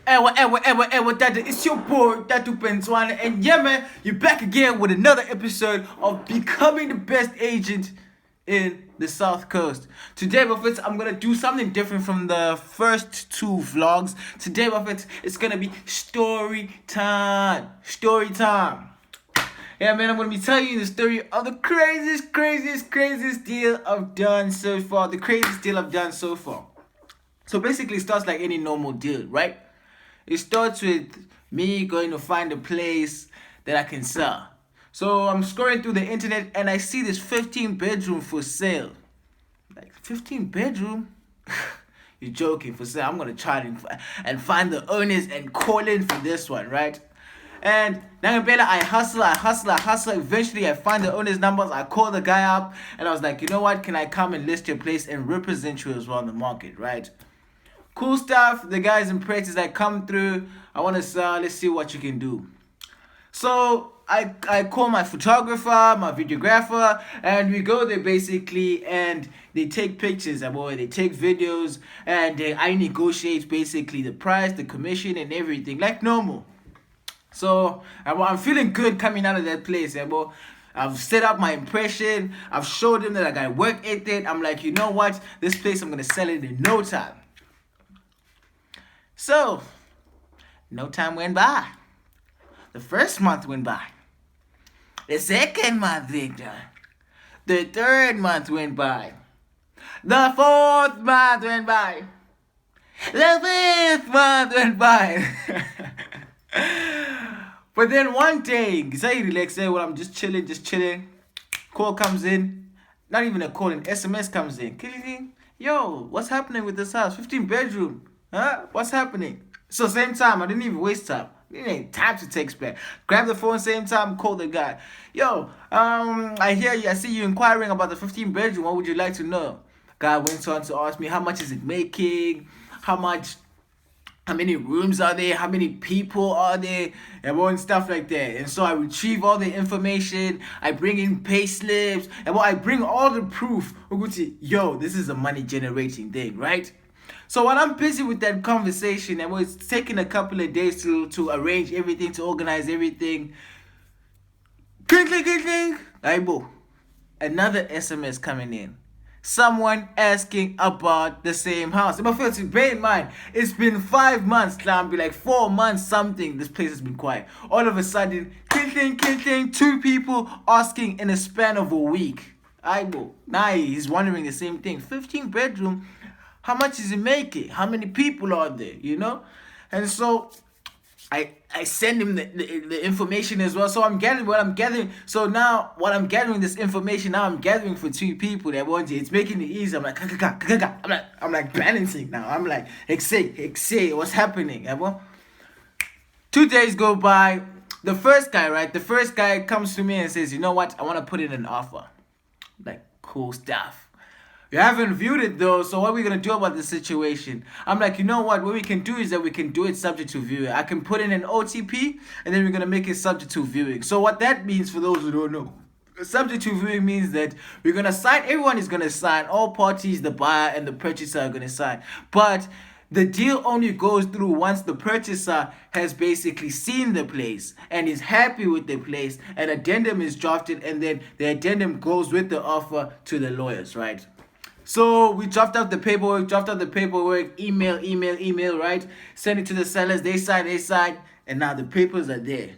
Ewe Tata, it's your boy Tatu Penswana, and yeah man, you're back again with another episode of becoming the best agent in the South Coast. Today, Buffett, I'm gonna do something different from the first two vlogs. Today, Buffett, it's gonna be story time. Story time. Yeah, man, I'm gonna be telling you the story of the craziest deal I've done so far. The craziest deal I've done so far. So basically, it starts like any normal deal, right? It starts with me going to find a place that I can sell. So I'm scrolling through the internet and I see this 15-bedroom for sale. Like 15 bedroom? You're joking, for sale. I'm gonna try and find the owners and call in for this one, right? And Nangabela, I hustle. Eventually, I find the owner's numbers. I call the guy up, and I was like, you know what? Can I come and list your place and represent you as well in the market, right? Cool stuff. The guy's impressed. He's like, come through. I want to sell. Let's see what you can do. So I call my photographer, my videographer, and we go there basically, and they take pictures, they take videos, and I negotiate basically the price, the commission, and everything like normal. So I'm feeling good coming out of that place, I've set up my impression. I've showed them that I got work ethic. I'm like, you know what? This place, I'm gonna sell it in no time. So, no time went by. The first month went by. The second month went by. The third month went by. The fourth month went by. The fifth month went by. But then one day, I'm just chilling. Call comes in. Not even a call, an SMS comes in. Yo, what's happening with this house? 15 bedroom. Huh? What's happening? So same time, I didn't even waste time. It ain't time to text back. Grab the phone, same time, call the guy. Yo, I see you inquiring about the 15 bedroom. What would you like to know? Guy went on to ask me, how much is it making? How many rooms are there? How many people are there? And stuff like that. And so I retrieve all the information. I bring in pay slips. And I bring all the proof. Yo, this is a money generating thing, right? So while I'm busy with that conversation, and it's taking a couple of days to arrange everything, to organize everything. Clink. Another SMS coming in. Someone asking about the same house. But bear in mind, it's been 5 months, be like 4 months something. This place has been quiet. All of a sudden, clink, 2 people asking in a span of a week. Now he's wondering the same thing. 15 bedroom. How much is it making? How many people are there? And so I send him the information as well. So I'm gathering what I'm gathering. So now while I'm gathering this information, now I'm gathering for 2 people that want it. It's making it easy. I'm like, I'm like balancing now. I'm like, say, what's happening? 2 days go by. The first guy comes to me and says, you know what? I want to put in an offer. Like, cool stuff. You haven't viewed it though, so what are we gonna do about this situation? I'm like, you know what we can do is that we can do it subject to viewing. I can put in an OTP, and then we're gonna make it subject to viewing. So what that means, for those who don't know, subject to viewing means that we're gonna sign, everyone is gonna sign, all parties, the buyer and the purchaser are gonna sign. But the deal only goes through once the purchaser has basically seen the place and is happy with the place, and addendum is drafted, and then the addendum goes with the offer to the lawyers, right? So we draft out the paperwork, email, right? Send it to the sellers, they sign, and now the papers are there,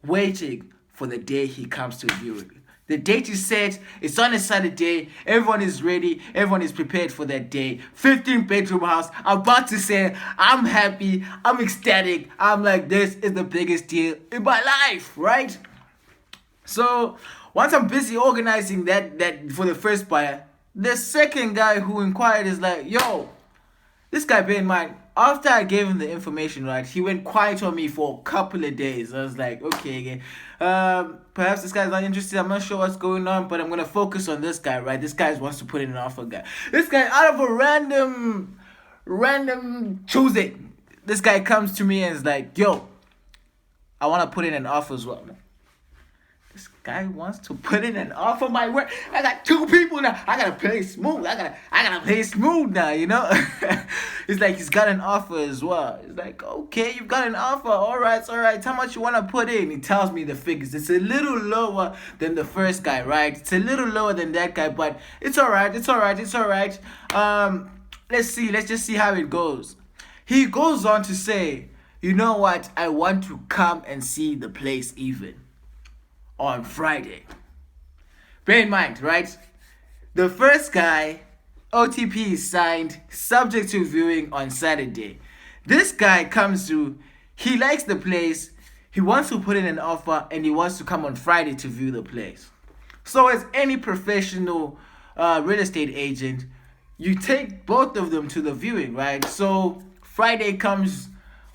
waiting for the day he comes to view it. The date is set, it's on a Saturday, everyone is ready, everyone is prepared for that day. 15 bedroom house, I'm about to say, I'm happy, I'm ecstatic, I'm like, this is the biggest deal in my life, right? So once I'm busy organizing that for the first buyer, the second guy who inquired is like, yo, this guy, bear in mind, after I gave him the information, right, he went quiet on me for a couple of days. I was like, okay, perhaps this guy's not interested. I'm not sure what's going on, but I'm going to focus on this guy, right? This guy wants to put in an offer, guy. This guy, out of a random Tuesday, this guy comes to me and is like, yo, I want to put in an offer as well. This guy wants to put in an offer my way. I got two people now. I gotta play smooth. I gotta play smooth now, you know? It's like he's got an offer as well. It's like, okay, you've got an offer. Alright, it's alright. How much you wanna put in? He tells me the figures. It's a little lower than the first guy, right? It's a little lower than that guy, but it's alright, it's alright, it's alright. Let's see, let's just see how it goes. He goes on to say, you know what? I want to come and see the place even on Friday. Bear in mind, right? The first guy, OTP is signed, subject to viewing on Saturday. This guy comes through, he likes the place, he wants to put in an offer, and he wants to come on Friday to view the place. So as any professional real estate agent, you take both of them to the viewing, right? So Friday comes,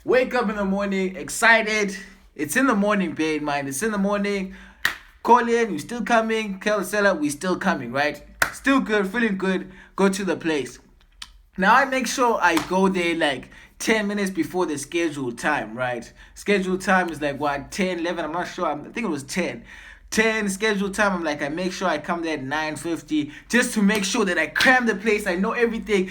wake up in the morning, excited. It's in the morning, bear in mind. It's in the morning. Call in, you still coming? Tell the seller, we still coming, right? Still good, feeling good. Go to the place. Now I make sure I go there like 10 minutes before the scheduled time, right? Scheduled time is like what, 10, 11, I'm not sure. I think it was 10. 10 scheduled time. I'm like, I make sure I come there at 9:50 just to make sure that I cram the place. I know everything.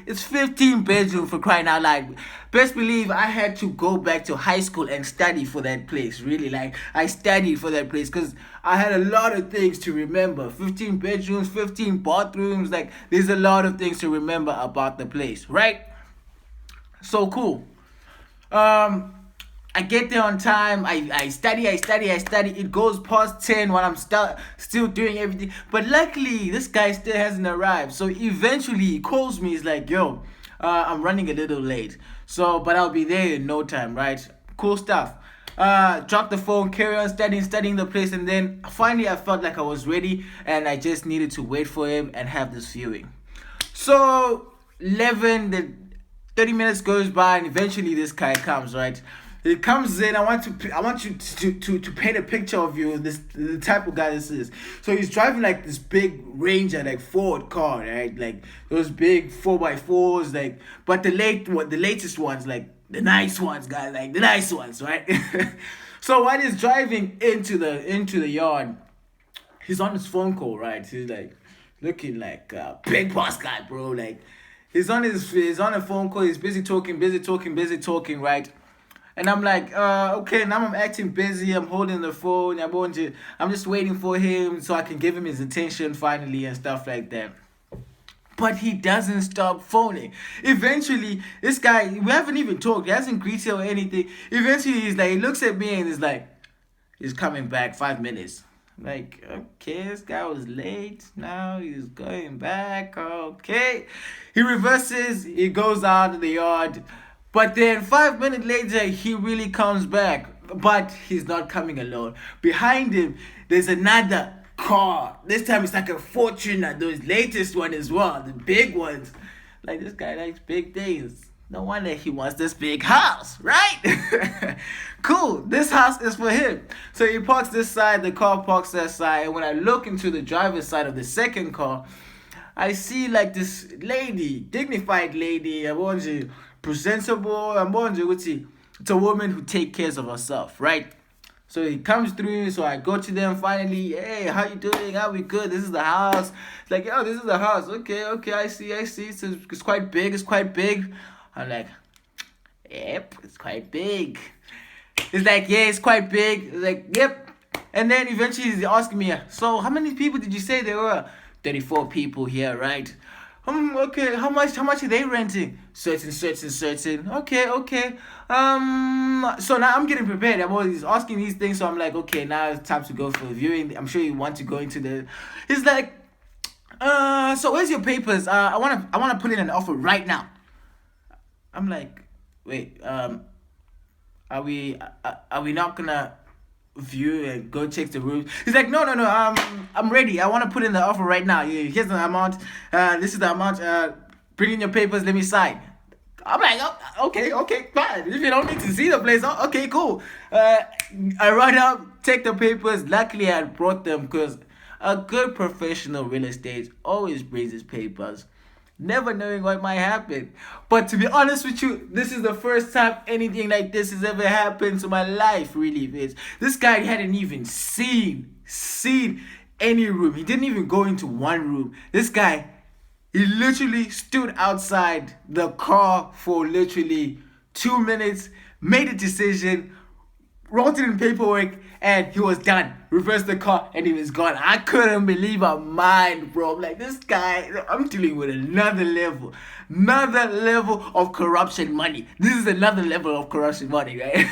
It's 15 bedrooms, for crying out loud. Best believe I had to go back to high school and study for that place. Really, like I studied for that place because I had a lot of things to remember. 15 bedrooms, 15 bathrooms. Like there's a lot of things to remember about the place, right? So cool. I get there on time. I study. It goes past 10 while I'm still doing everything. But luckily, this guy still hasn't arrived. So eventually, he calls me. He's like, yo, I'm running a little late. So, but I'll be there in no time, right? Cool stuff. Drop the phone, carry on studying the place. And then finally, I felt like I was ready. And I just needed to wait for him and have this viewing. So, 30 minutes goes by. And eventually, this guy comes, right? He comes in. I want you to paint a picture of you. The type of guy this is. So he's driving like this big Ranger, like Ford car, right? Like those big 4x4s, like. But the latest ones, like the nice ones, guys, like the nice ones, right? So while he's driving into the yard, he's on his phone call, right? He's like looking like a big boss guy, bro. Like he's on a phone call. He's busy talking, right? And I'm like, okay, now I'm acting busy. I'm holding the phone. I'm just waiting for him so I can give him his attention finally and stuff like that. But he doesn't stop phoning. Eventually, this guy, we haven't even talked. He hasn't greeted or anything. Eventually, he looks at me and he's like, he's coming back 5 minutes. I'm like, okay, this guy was late. Now he's going back. Okay. He reverses. He goes out of the yard. But then 5 minutes later, he really comes back. But he's not coming alone. Behind him, there's another car. This time it's like a Fortuner, those latest one as well, the big ones. Like this guy likes big things. No wonder he wants this big house, right? Cool, this house is for him. So he parks this side, the car parks that side. And when I look into the driver's side of the second car, I see like this lady, dignified lady, presentable, it's a woman who takes care of herself, right? So he comes through, so I go to them finally. Hey, how you doing? How we good? This is the house. It's like, yo, this is the house. Okay, I see. So it's quite big. I'm like, yep, it's quite big. It's like, yeah, it's quite big. It's like, yep. And then eventually he's asking me, so how many people did you say there were? 34 people here, right? Okay, how much are they renting? Certain. Okay. So now I'm getting prepared. I'm always asking these things, so I'm like, okay, now it's time to go for a viewing. I'm sure you want to go into the. He's like, so where's your papers? I wanna put in an offer right now. I'm like, wait, are we not gonna view and go check the room? He's like, no, I'm ready. I want to put in the offer right now. Here's the amount. This is the amount. Bring in your papers. Let me sign. I'm like, oh, okay, fine. If you don't need to see the place, okay, cool. I run up, take the papers. Luckily, I brought them because a good professional real estate always brings his papers. never knowing what might happen. But to be honest with you, this is the first time anything like this has ever happened to my life. Really, is this guy hadn't even seen any room. He didn't even go into one room. This guy, he literally stood outside the car for literally 2 minutes, made a decision, wrote it in paperwork, and he was done. Reversed the car and he was gone. I couldn't believe my mind, bro. Like, this guy, I'm dealing with another level of corruption money. This is another level of corruption money, right?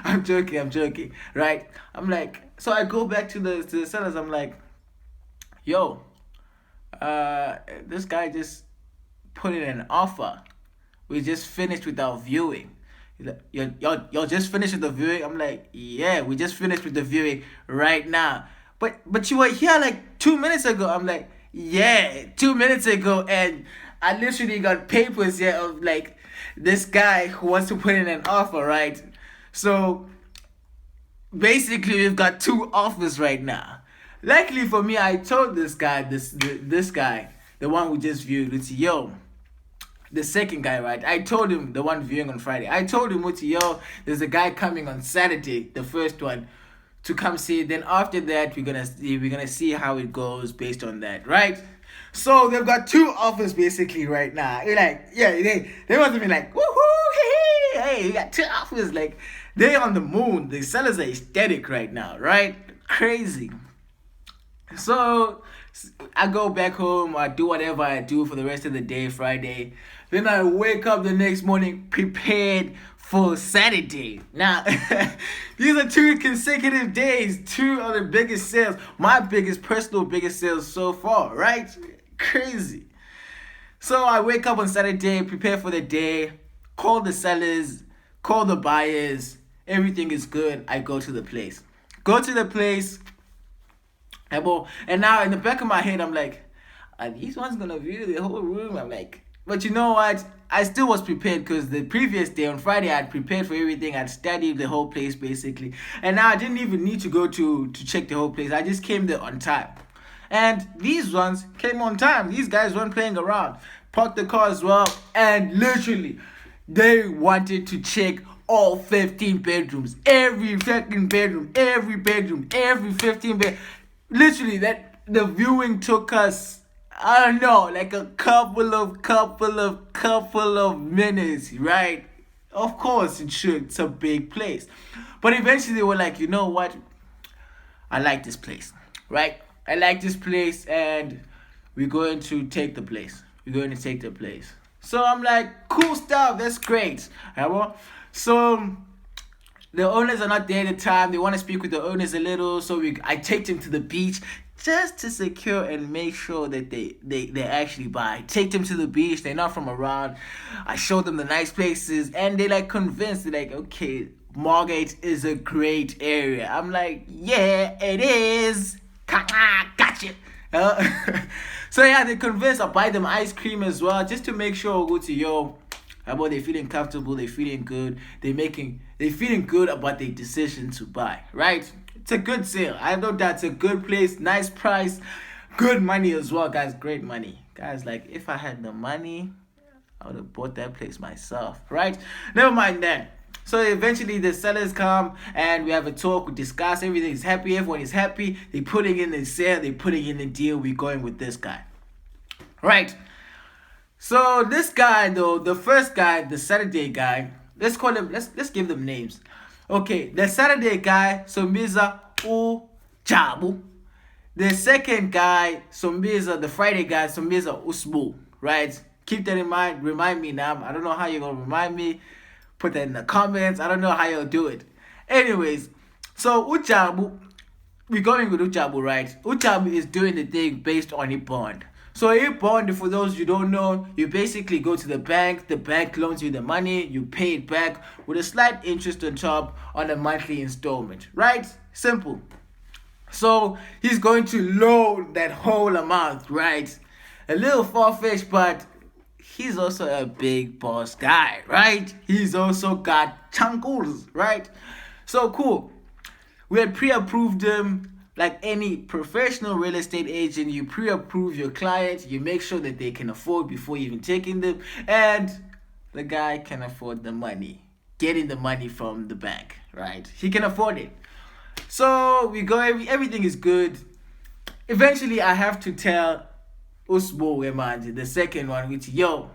I'm joking, right? I'm like, so I go back to the sellers. I'm like, yo, this guy just put in an offer. We just finished with our viewing. He's like, y'all just finished with the viewing? I'm like, yeah, we just finished with the viewing right now. But you were here like 2 minutes ago. I'm like, yeah, 2 minutes ago, and I literally got papers here of like this guy who wants to put in an offer, right? So basically we've got two offers right now. Luckily for me, I told this guy, this guy, the one who just viewed, it's yo, the second guy, right? I told him, the one viewing on Friday. I told him, yo, there's a guy coming on Saturday, the first one, to come see. Then after that, we're gonna see how it goes based on that, right? So they've got two offers basically right now. You're like, yeah, they must have been like, woohoo, hey, you got two offers. Like, they're on the moon. The sellers are ecstatic right now, right? Crazy. So I go back home, I do whatever I do for the rest of the day, Friday. Then I wake up the next morning prepared for Saturday. Now, these are 2 consecutive days, 2 of the biggest sales, my personal biggest sales so far, right? Crazy. So I wake up on Saturday, prepare for the day, call the sellers, call the buyers, everything is good. I go to the place. And now in the back of my head, I'm like, are these ones gonna view the whole room? I'm like, but you know what? I still was prepared because the previous day on Friday, I'd prepared for everything. I'd studied the whole place basically. And now I didn't even need to go to check the whole place. I just came there on time. And these ones came on time. These guys weren't playing around. Parked the car as well. And literally, they wanted to check all 15 bedrooms. Every fucking bedroom. Every 15 bedroom. Literally, that the viewing took us, I don't know, like a couple of minutes, right? Of course it should. It's a big place. But eventually they were like, you know what? I like this place, right? I like this place and we're going to take the place. So I'm like, cool stuff, that's great. So the owners are not there at the time. They want to speak with the owners a little. So I take them to the beach just to secure and make sure that they actually buy. Take them to the beach. They're not from around. I show them the nice places. And they're like convinced. They're like, okay, Margate is a great area. I'm like, yeah, it is. Gotcha. So yeah, they're convinced. I buy them ice cream as well. Just to make sure, go to yo. About they feeling comfortable, they feeling good, they feeling good about their decision to buy, right? It's a good sale. I know that's a good place, nice price, good money as well, guys. Great money, guys. Like, if I had the money, I would have bought that place myself, right? Never mind that. So eventually the sellers come and we have a talk, we discuss, everything is happy, everyone is happy. They putting in the sale, they putting in the deal, we're going with this guy, right? So this guy though, the first guy, the Saturday guy, let's call him, let's give them names. Okay, the Saturday guy, Sombiza Jabu. The second guy, Sombiza, the Friday guy, Sombiza Usbu, right? Keep that in mind, remind me now. I don't know how you're gonna remind me. Put that in the comments. I don't know how you'll do it. Anyways, so Ujabu, we're going with Ujabu, right? Ujabu is doing the thing based on a bond. So a bond, for those you don't know, you basically go to the bank loans you the money, you pay it back with a slight interest on top on a monthly installment, right? Simple. So he's going to loan that whole amount, right? A little far-fetched, but he's also a big boss guy, right? He's also got chankles, right? So cool. We had pre-approved him like any professional real estate agent, you pre-approve your client, you make sure that they can afford before even taking them, and the guy can afford the money, getting the money from the bank, right? He can afford it. So we go, everything is good. Eventually, I have to tell Usbo Wemanje, the second one, which, yo,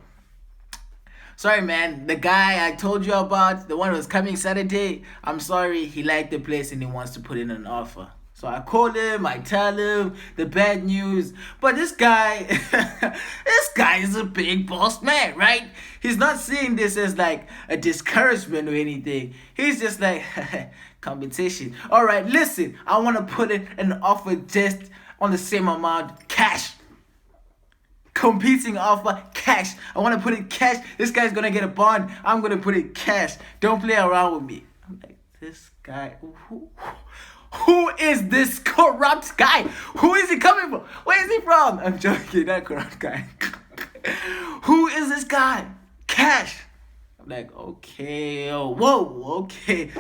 sorry, man. The guy I told you about, the one who was coming Saturday, I'm sorry, he liked the place and he wants to put in an offer. So I call him, I tell him the bad news. But this guy, this guy is a big boss man, right? He's not seeing this as like a discouragement or anything. He's just like, competition. All right, listen, I want to put in an offer just on the same amount, cash. Competing offer, cash. I want to put it cash. This guy's gonna get a bond. I'm gonna put it cash. Don't play around with me. I'm like, this guy, who is this corrupt guy? Who is he coming from? Where is he from? I'm joking, that corrupt guy. Who is this guy? Cash. I'm like, okay, whoa, okay.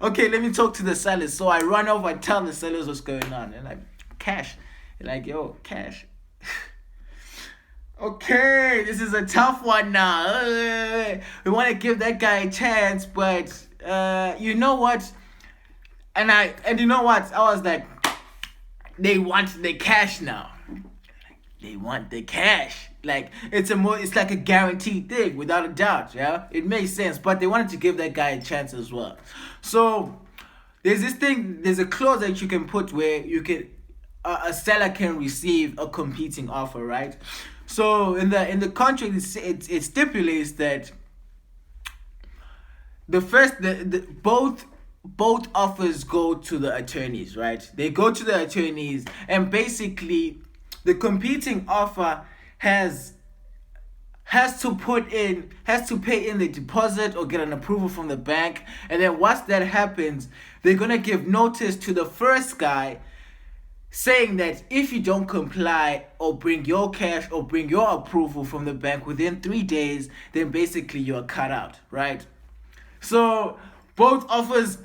Okay, let me talk to the sellers. So I run over and tell the sellers what's going on. They're like, cash. They're like, yo, cash. Okay, this is a tough one now. We want to give that guy a chance, but you know what? And you know what? I was like, they want the cash now. They want the cash. Like it's like a guaranteed thing, without a doubt. Yeah, it makes sense. But they wanted to give that guy a chance as well. So there's this thing. There's a clause that you can put where you can a seller can receive a competing offer, right? So in the contract, it stipulates that both offers go to the attorneys, right? They go to the attorneys, and basically the competing offer has to pay in the deposit or get an approval from the bank, and then once that happens, they're gonna give notice to the first guy, saying that if you don't comply or bring your cash or bring your approval from the bank within 3 days, then basically you're cut out, right? So both offers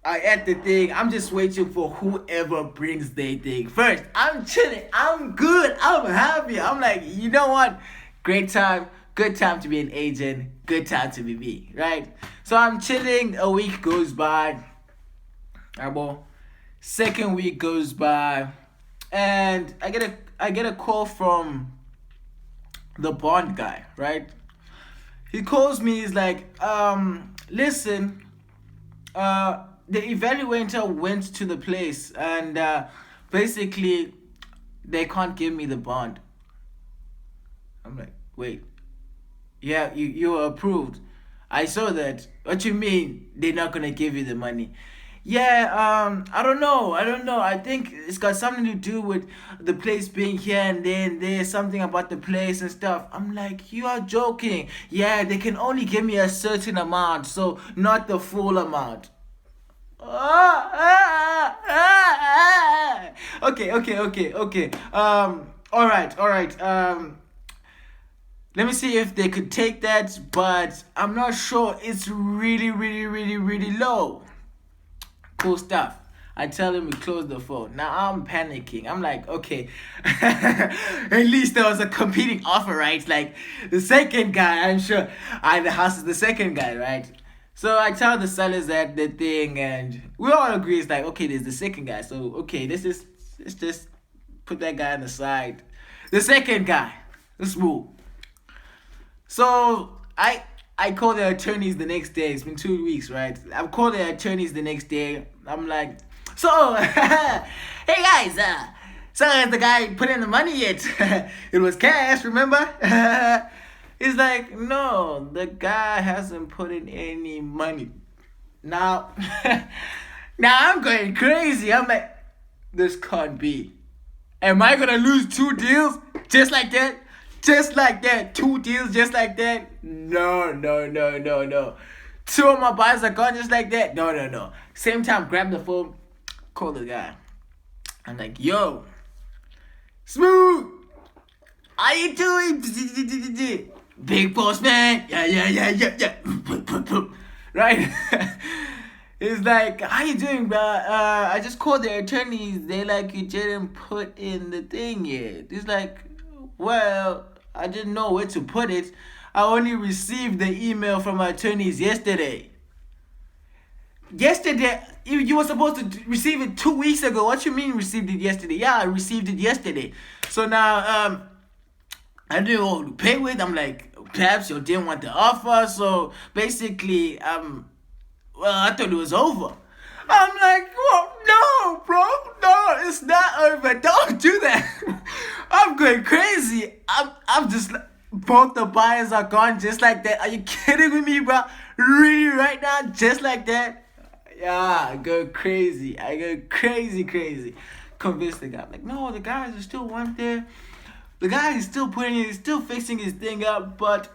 are at the thing. I'm just waiting for whoever brings their thing first. I'm chilling. I'm good. I'm happy. I'm like, you know what? Great time. Good time to be an agent. Good time to be me, right? So I'm chilling. A week goes by. Second week goes by, and I get a call from the bond guy, right? He calls me. He's like, listen, the evaluator went to the place, and basically they can't give me the bond. I'm like, wait, yeah, you were approved. I saw that. What you mean they're not gonna give you the money? Yeah, I don't know. I think it's got something to do with the place being here, and then there's something about the place and stuff. I'm like, you are joking. Yeah, they can only give me a certain amount, so not the full amount. Okay. All right. Let me see if they could take that, but I'm not sure. It's really low. Cool stuff. I tell him we close the phone. Now I'm panicking. I'm like, okay, at least there was a competing offer, right? Like the second guy, I'm sure the house is the second guy, right? So I tell the sellers that the thing, and we all agree it's like, okay, there's the second guy. So okay, let's just put that guy on the side. The second guy, let's move. So I call the attorneys the next day. It's been 2 weeks, right? I call the attorneys the next day. I'm like, so, hey guys, so has the guy put in the money yet? It was cash, remember? He's like, no, the guy hasn't put in any money. Now I'm going crazy. I'm like, this can't be. Am I gonna lose 2 deals just like that? Just like that, 2 deals just like that? No. 2 of my buyers are gone just like that? No. Same time, grab the phone, call the guy. I'm like, yo, Smooth, how you doing? Big boss man, yeah. Right? He's like, how you doing, bro? I just called the attorneys. They like, you didn't put in the thing yet. He's like, well, I didn't know where to put it. I only received the email from my attorneys yesterday. Yesterday, you were supposed to receive it 2 weeks ago. What you mean received it yesterday? Yeah, I received it yesterday. So now, I didn't know what to pay with. I'm like, perhaps you didn't want the offer. So basically, well, I thought it was over. I'm like, well, no, bro, no, it's not over. Don't do that. I'm going crazy. I'm just like, both the buyers are gone just like that. Are you kidding with me, bro? Really, right now, just like that? Yeah, I go crazy. I go crazy. Convince the guy. I'm like, no, the guys are still one there. The guy is still he's still fixing his thing up, but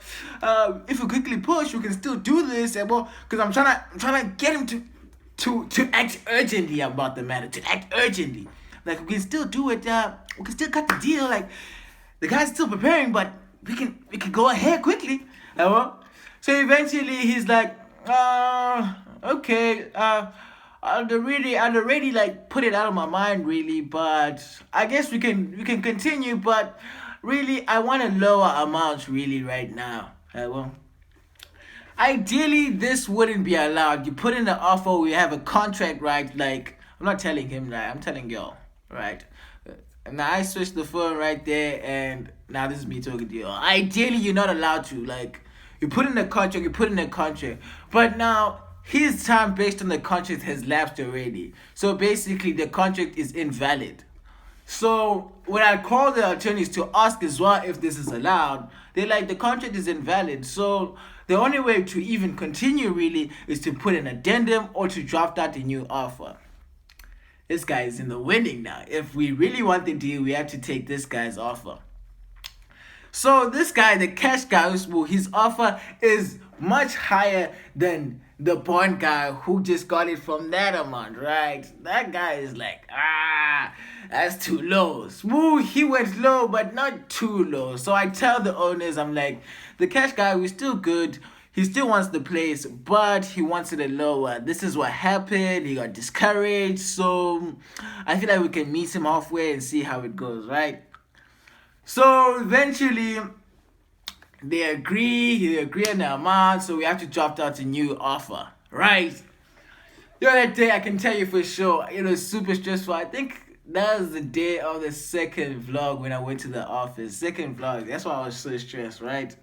if we quickly push, we can still do this. And well, because I'm trying to get him to act urgently about the matter, to act urgently. Like we can still do it. We can still cut the deal. Like the guy's still preparing, but we can go ahead quickly. So eventually he's like, okay. I'd already like put it out of my mind really, but I guess we can continue, but really I want a lower amount really right now. Ideally this wouldn't be allowed. You put in the offer, we have a contract, right? Like I'm not telling him that, I'm telling y'all, right? And now I switched the phone right there, and now this is me talking to you. Ideally you're not allowed to, like you put in the contract, but now his time based on the contract has lapsed already. So basically the contract is invalid. So when I call the attorneys to ask as well if this is allowed, they're like, the contract is invalid. So the only way to even continue really is to put an addendum or to draft out a new offer. This guy is in the winning now. If we really want the deal, we have to take this guy's offer. So this guy, the cash guy, his offer is much higher than the bond guy who just got it from that amount, right? That guy is like, that's too low. Smooth, he went low, but not too low. So I tell the owners, I'm like, the cash guy, we're still good. He still wants the place, but he wants it lower. This is what happened. He got discouraged. So I feel like we can meet him halfway and see how it goes, right? So eventually they agree on the amount, so we have to draft out a new offer, right? That day I can tell you for sure, it was super stressful. I think that was the day of the second vlog when I went to the office. Second vlog, that's why I was so stressed, right?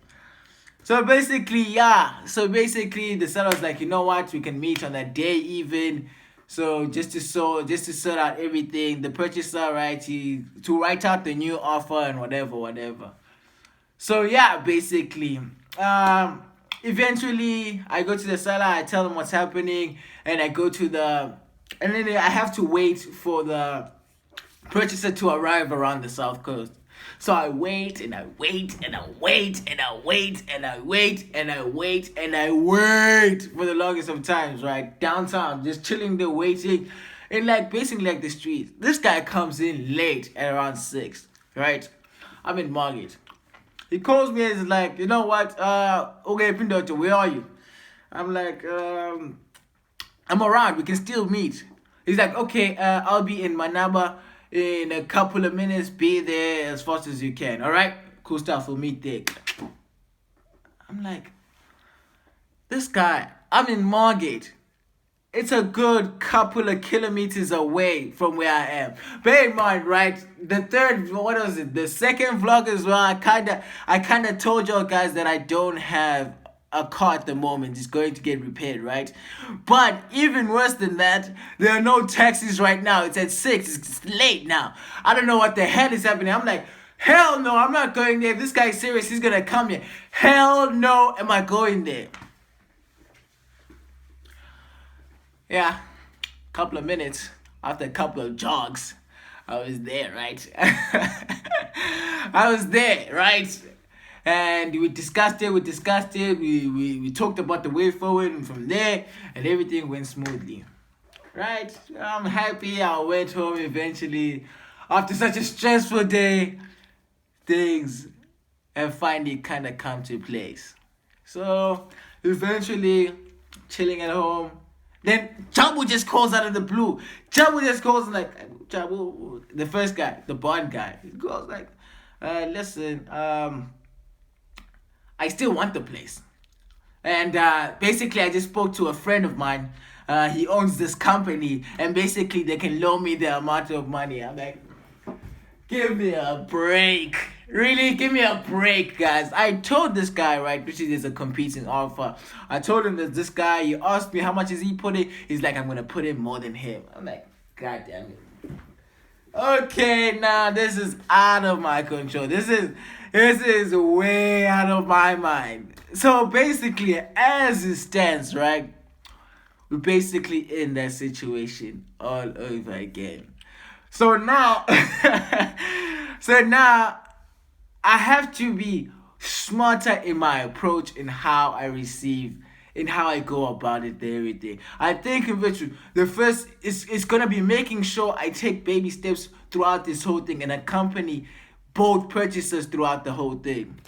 So basically, the seller was like, you know what, we can meet on that day even. So just to sort out everything, the purchaser, right, to write out the new offer and whatever. So yeah, basically, eventually I go to the seller, I tell them what's happening, and then I have to wait for the purchaser to arrive around the South Coast. So I wait for the longest of times, right? Downtown, just chilling there, waiting. And like basically like the streets. This guy comes in late at around 6, right? I'm in Margate. He calls me and is like, you know what? Okay, Pindoto, where are you? I'm like, I'm around, we can still meet. He's like, okay, I'll be in Manaba in a couple of minutes, be there as fast as you can. Alright? Cool stuff, we'll meet there. I'm like, this guy, I'm in Margate. It's a good couple of kilometers away from where I am. Bear in mind, right? The second vlog as well, I kinda told y'all guys that I don't have a car at the moment. It's going to get repaired, right? But even worse than that, there are no taxis right now. It's at 6. It's late now. I don't know what the hell is happening. I'm like, hell no, I'm not going there. If this guy's serious, he's gonna come here. Hell no, am I going there? Yeah, couple of minutes after a couple of jogs, I was there, right? I was there, right? And we discussed it, we talked about the way forward, and from there, and everything went smoothly. Right? I'm happy I went home eventually. After such a stressful day, things have finally kind of come to place. So, eventually, chilling at home, Then Jabu just calls out of the blue. Jabu just calls like Jabu, the first guy, the Bond guy. He goes like, listen, I still want the place. And basically, I just spoke to a friend of mine. He owns this company, and basically, they can loan me the amount of money. I'm like, give me a break. Really, give me a break, guys. I told this guy, right, which is a competing offer. I told him that this guy, he asked me how much is he putting. He's like, I'm going to put in more than him. I'm like, God damn it. Okay, now this is out of my control. This is way out of my mind. So basically, as it stands, right, we're basically in that situation all over again. So now, so now I have to be smarter in my approach in how I receive, in how I go about it, everything. I think in which the first is gonna be making sure I take baby steps throughout this whole thing and accompany both purchases throughout the whole thing.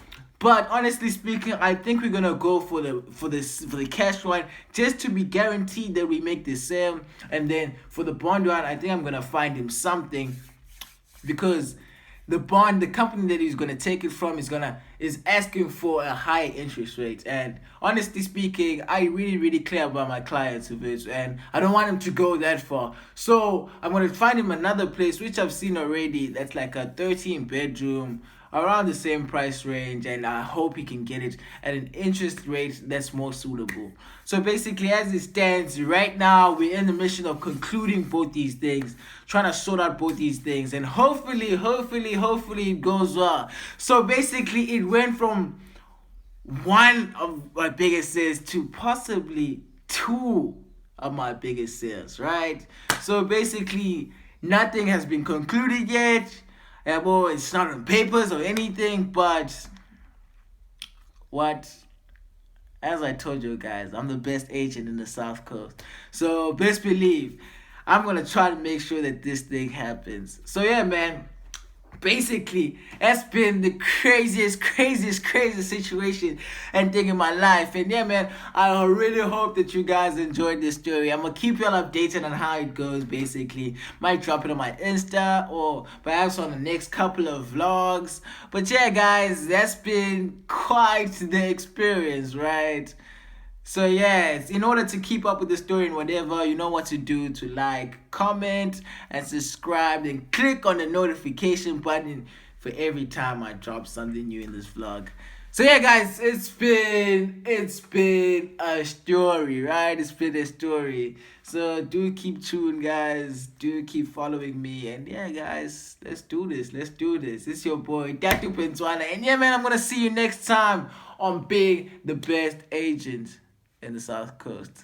But honestly speaking, I think we're gonna go for the cash one just to be guaranteed that we make the sale, and then for the bond one, I think I'm gonna find him something because the company that he's gonna take it from is asking for a high interest rate. And honestly speaking, I really care about my clients of it, and I don't want him to go that far. So I'm gonna find him another place which I've seen already. That's like a 13 bedroom around the same price range, and I hope he can get it at an interest rate that's more suitable. So basically, as it stands right now, we're in the mission of concluding both these things, trying to sort out both these things, and hopefully it goes well. So basically, it went from one of my biggest sales to possibly two of my biggest sales, right? So basically, nothing has been concluded yet. Yeah, well, it's not on papers or anything, but what? As I told you guys, I'm the best agent in the South Coast. So best believe, I'm gonna try to make sure that this thing happens. So yeah, man. Basically, that's been the craziest situation and thing in my life. And yeah, man, I really hope that you guys enjoyed this story. I'm gonna keep y'all updated on how it goes. Basically, might drop it on my Insta or perhaps on the next couple of vlogs. But yeah, guys, that's been quite the experience, right? So yes, in order to keep up with the story and whatever, you know what to do: to like, comment, and subscribe, and click on the notification button for every time I drop something new in this vlog. So yeah, guys, it's been a story, right? It's been a story. So do keep tuned, guys. Do keep following me, and yeah, guys, let's do this. It's your boy Datu Penswana, and yeah, man, I'm gonna see you next time on Being the Best Agent in the South Coast.